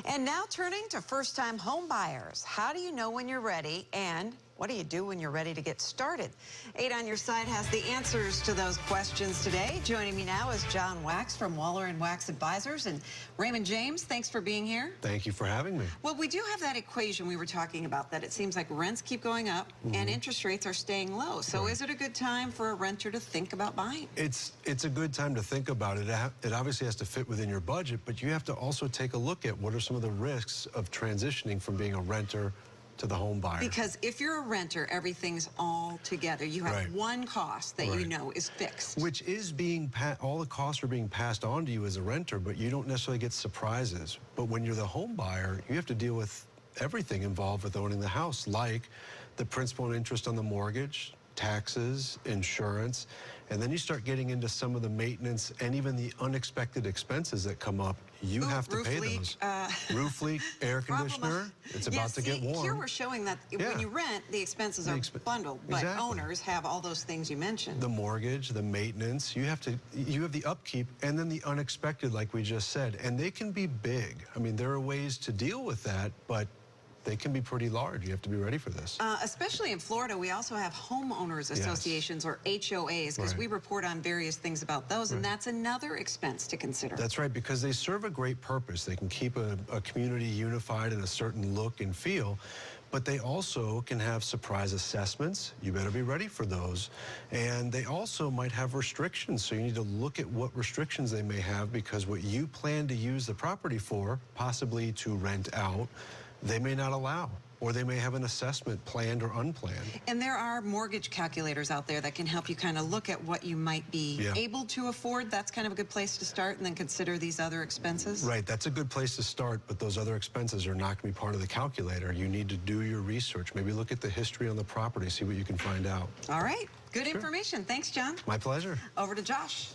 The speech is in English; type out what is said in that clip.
And now turning to first-time home buyers. How do you know when you're ready, and what do you do when you're ready to get started? 8 on Your Side has the answers to those questions today. Joining me now is John Wax from Waller & Wax Advisors, and Raymond James, thanks for being here. Thank you for having me. Well, we do have that equation we were talking about, that it seems like rents keep going up and interest rates are staying low. So is it a good time for a renter to think about buying? It's a good time to think about it. It obviously has to fit within your budget, but you have to also take a look at what are some of the risks of transitioning from being a renter to the home buyer. Because if you're a renter, everything's all together. You have one cost that you know is fixed. Which is being, all the costs are being passed on to you as a renter, but you don't necessarily get surprises. But when you're the home buyer, you have to deal with everything involved with owning the house, like the principal and interest on the mortgage, taxes, insurance, and then you start getting into some of the maintenance and even the unexpected expenses that come up. You have to pay those. Roof leak, air conditioner, it's about to get warm. Here we're showing that when you rent, the expenses are bundled, but owners have all those things you mentioned. The mortgage, the maintenance, you have the upkeep, and then the unexpected, like we just said, and they can be big. I mean, there are ways to deal with that, but they can be pretty large. You have to be ready for this. Especially in Florida, we also have homeowners associations, or HOAs, because we report on various things about those, and that's another expense to consider. That's right, because they serve a great purpose. They can keep a community unified in a certain look and feel, but they also can have surprise assessments. You better be ready for those. And they also might have restrictions, so you need to look at what restrictions they may have, because what you plan to use the property for, possibly to rent out, they may not allow, or they may have an assessment planned or unplanned. And there are mortgage calculators out there that can help you kind of look at what you might be able to afford. That's kind of a good place to start, and then consider these other expenses. Right, that's a good place to start, but those other expenses are not going to be part of the calculator. You need to do your research. Maybe look at the history on the property, see what you can find out. All right, good information. Thanks, John. My pleasure. Over to Josh.